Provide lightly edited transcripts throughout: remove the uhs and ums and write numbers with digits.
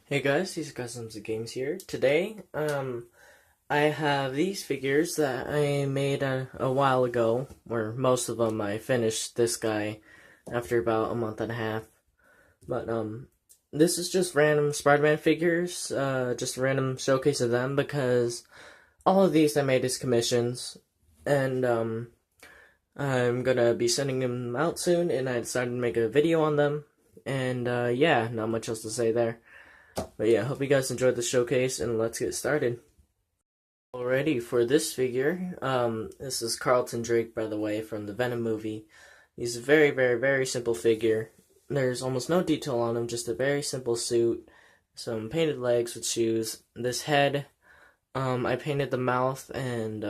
Hey guys, these Customs of Games here. Today, I have these figures that I made a while ago, or most of them I finished this guy after about a month and a half. But, this is just random Spider-Man figures, just a random showcase of them because all of these I made as commissions, and, I'm gonna be sending them out soon, and I decided to make a video on them, and, yeah, not much else to say there. But yeah, hope you guys enjoyed the showcase, and let's get started. Alrighty, for this figure, this is Carlton Drake, by the way, from the Venom movie. He's a very, very, very simple figure. There's almost no detail on him, just a very simple suit, some painted legs with shoes. This head, I painted the mouth and,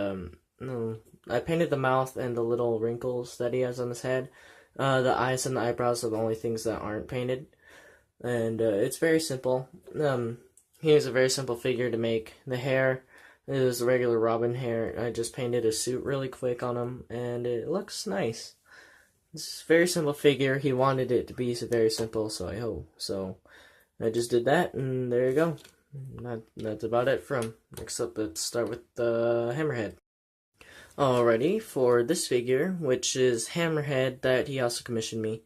no, I painted the mouth and the little wrinkles that he has on his head. The eyes and the eyebrows are the only things that aren't painted. And it's very simple. He is a very simple figure to make. The hair is regular Robin hair. I just painted a suit really quick on him, and it looks nice. It's a very simple figure. He wanted it to be very simple, so I hope. So I just did that, and there you go. That's about it from. Except let's start with the Hammerhead. Alrighty, for this figure, which is Hammerhead that he also commissioned me.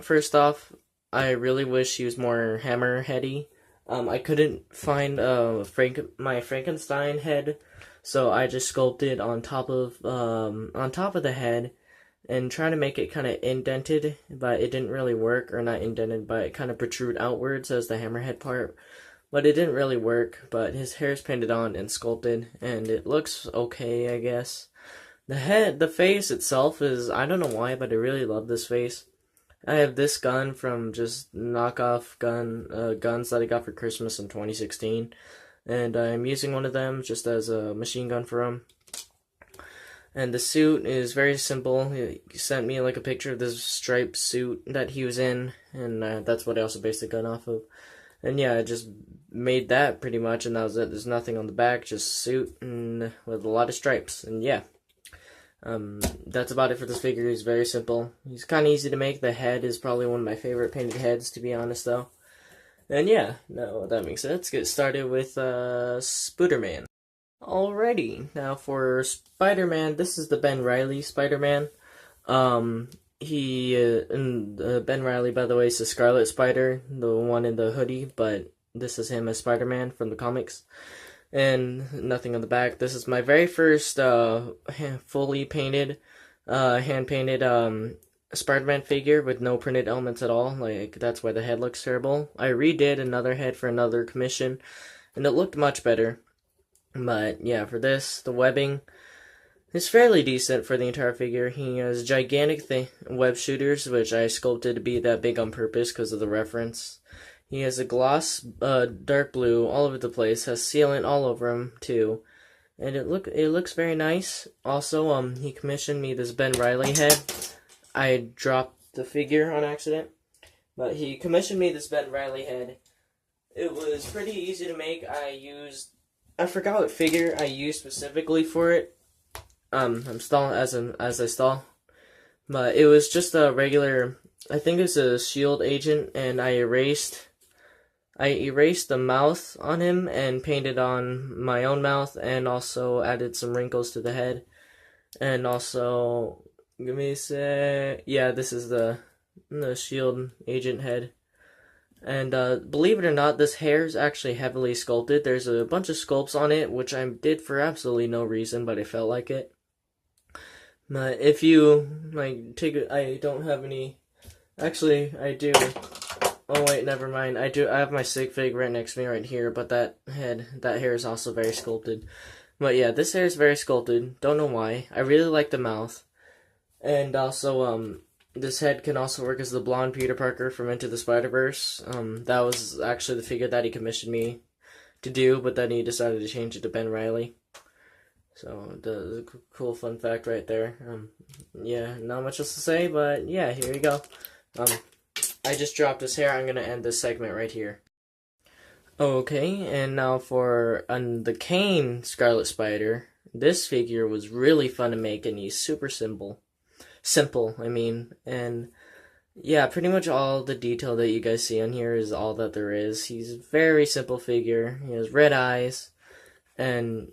First off, I really wish he was more hammerheady. I couldn't find my Frankenstein head, so I just sculpted on top of the head and trying to make it kind of indented, but it didn't really work, or not indented, but it kind of protrude outwards as the hammerhead part. But it didn't really work, but his hair is painted on and sculpted, and it looks okay, I guess. The face itself is, I don't know why, but I really love this face. I have this gun from just knockoff guns that I got for Christmas in 2016, and I'm using one of them just as a machine gun for him. And the suit is very simple. He sent me like a picture of this striped suit that he was in, and that's what I also based the gun off of. And yeah, I just made that pretty much, and that was it. There's nothing on the back, just suit and with a lot of stripes, and yeah. That's about it for this figure. He's very simple. He's kind of easy to make. The head is probably one of my favorite painted heads, to be honest, though. And yeah, no, that makes sense. Let's get started with, Spiderman. Alrighty, now for Spider-Man, this is the Ben Reilly Spider-Man. Ben Reilly, by the way, is the Scarlet Spider, the one in the hoodie, but this is him as Spider-Man from the comics. And nothing on the back. This is my very first fully painted, hand-painted Spider-Man figure with no printed elements at all. Like, that's why the head looks terrible. I redid another head for another commission, and it looked much better. But yeah, for this, the webbing is fairly decent for the entire figure. He has gigantic web shooters, which I sculpted to be that big on purpose because of the reference. He has a gloss, dark blue all over the place. Has sealant all over him too, and it looks very nice. Also, he commissioned me this Ben Reilly head. I dropped the figure on accident, but he commissioned me this Ben Reilly head. It was pretty easy to make. I forgot what figure I used specifically for it. I'm stalling as I stall, but it was just a regular. I think it's a shield agent, and I erased the mouth on him and painted on my own mouth, and also added some wrinkles to the head. And also, give me a sec. Yeah, this is the shield agent head. And believe it or not, this hair is actually heavily sculpted. There's a bunch of sculpts on it, which I did for absolutely no reason, but I felt like it. But if you I don't have any. Actually, I do. Oh wait, never mind. I have my sig fig right next to me right here, but that hair is also very sculpted. But yeah, this hair is very sculpted. Don't know why. I really like the mouth. And also, this head can also work as the blonde Peter Parker from Into the Spider-Verse. That was actually the figure that he commissioned me to do, but then he decided to change it to Ben Reilly. So, the cool fun fact right there. Yeah, not much else to say, but yeah, here you go. I just dropped his hair. I'm going to end this segment right here. Okay, and now for the Kane Scarlet Spider. This figure was really fun to make, and he's super simple. I mean, and Yeah, pretty much all the detail that you guys see on here is all that there is. He's a very simple figure. He has red eyes, and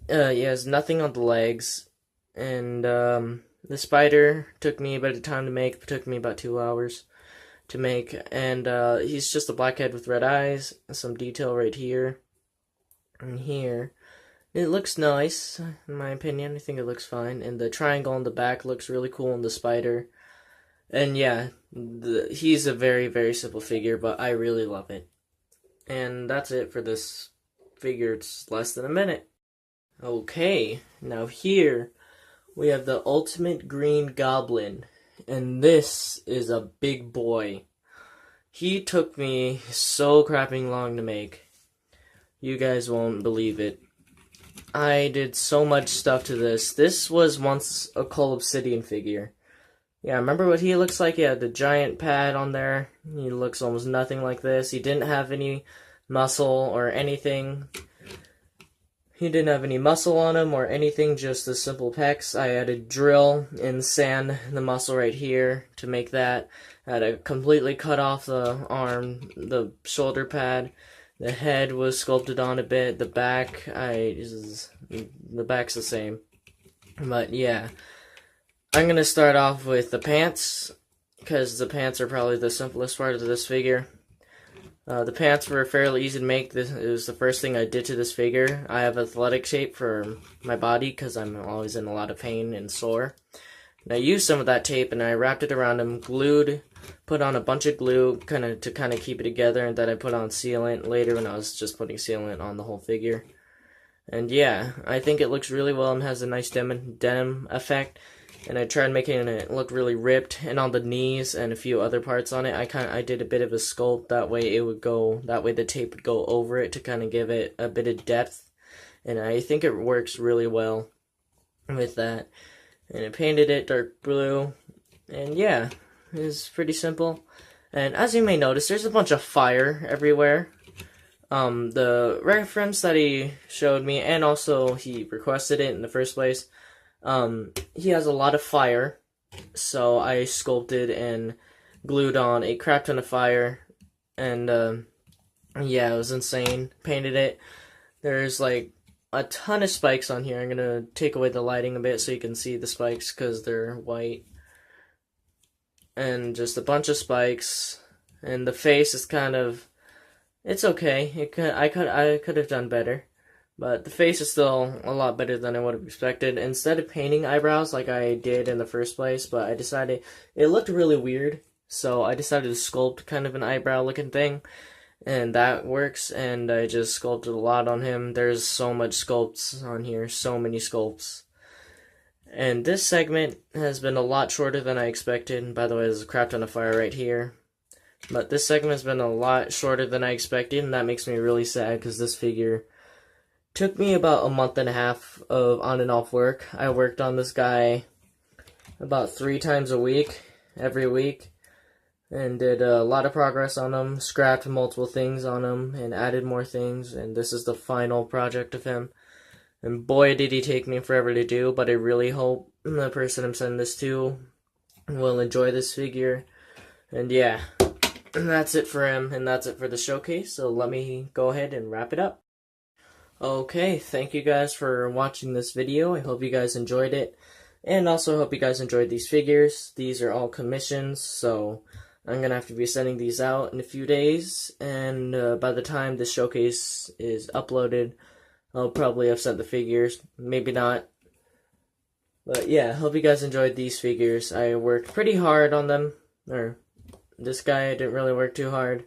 he has nothing on the legs. And the spider took me a bit of time to make. It took me about 2 hours to make. And he's just a blackhead with red eyes. Some detail right here and here. It looks nice, in my opinion. I think it looks fine. And the triangle on the back looks really cool on the spider. And yeah, he's a very, very simple figure, but I really love it. And that's it for this figure. It's less than a minute. Okay, now here we have the Ultimate Green Goblin. And this is a big boy. He took me so crapping long to make. You guys won't believe it. I did so much stuff to this. This was once a Coal Obsidian figure. Yeah, remember what he looks like? He had the giant pad on there. He looks almost nothing like this. He didn't have any muscle or anything. He didn't have any muscle on him or anything, just the simple pecs. I had to drill and sand the muscle right here to make that. I had to completely cut off the arm, the shoulder pad. The head was sculpted on a bit. The back, the back's the same. But yeah. I'm going to start off with the pants, because the pants are probably the simplest part of this figure. The pants were fairly easy to make. This was the first thing I did to this figure. I have athletic shape for my body, because I'm always in a lot of pain and sore. And I used some of that tape, and I wrapped it around him, put on a bunch of glue to kind of keep it together, and then I put on sealant later when I was just putting sealant on the whole figure. And yeah, I think it looks really well and has a nice denim effect. And I tried making it look really ripped, and on the knees and a few other parts on it, I did a bit of a sculpt. That way the tape would go over it to kind of give it a bit of depth. And I think it works really well with that. And I painted it dark blue, and yeah, it's pretty simple. And as you may notice, there's a bunch of fire everywhere. The reference that he showed me, and also he requested it in the first place. He has a lot of fire, so I sculpted and glued on a crap ton of fire, and yeah, it was insane. Painted it. There's like a ton of spikes on here. I'm gonna take away the lighting a bit so you can see the spikes because they're white, and just a bunch of spikes. And the face is kind of, it's okay. I could have done better. But the face is still a lot better than I would have expected. Instead of painting eyebrows like I did in the first place, but I decided it looked really weird, so I decided to sculpt kind of an eyebrow looking thing, and that works, and I just sculpted a lot on him. There's so much sculpts on here, so many sculpts. And this segment has been a lot shorter than I expected. By the way, there's a crap ton of fire right here. But this segment has been a lot shorter than I expected, and that makes me really sad because this figure took me about a month and a half of on and off work. I worked on this guy about 3 times a week, every week, and did a lot of progress on him, scrapped multiple things on him, and added more things, and this is the final project of him. And boy, did he take me forever to do, but I really hope the person I'm sending this to will enjoy this figure. And yeah, that's it for him, and that's it for the showcase, so let me go ahead and wrap it up. Okay, thank you guys for watching this video. I hope you guys enjoyed it, and also hope you guys enjoyed these figures. These are all commissions, so I'm gonna have to be sending these out in a few days, and by the time this showcase is uploaded, I'll probably have sent the figures, maybe not. But yeah, hope you guys enjoyed these figures. I worked pretty hard on them, or this guy I didn't really work too hard,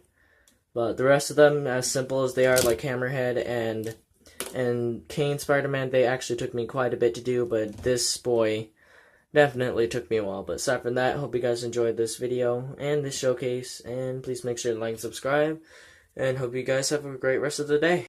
but the rest of them, as simple as they are, like Hammerhead and Kane Spiderman, they actually took me quite a bit to do, but this boy definitely took me a while. But aside from that, hope you guys enjoyed this video and this showcase, and please make sure to like and subscribe, and hope you guys have a great rest of the day.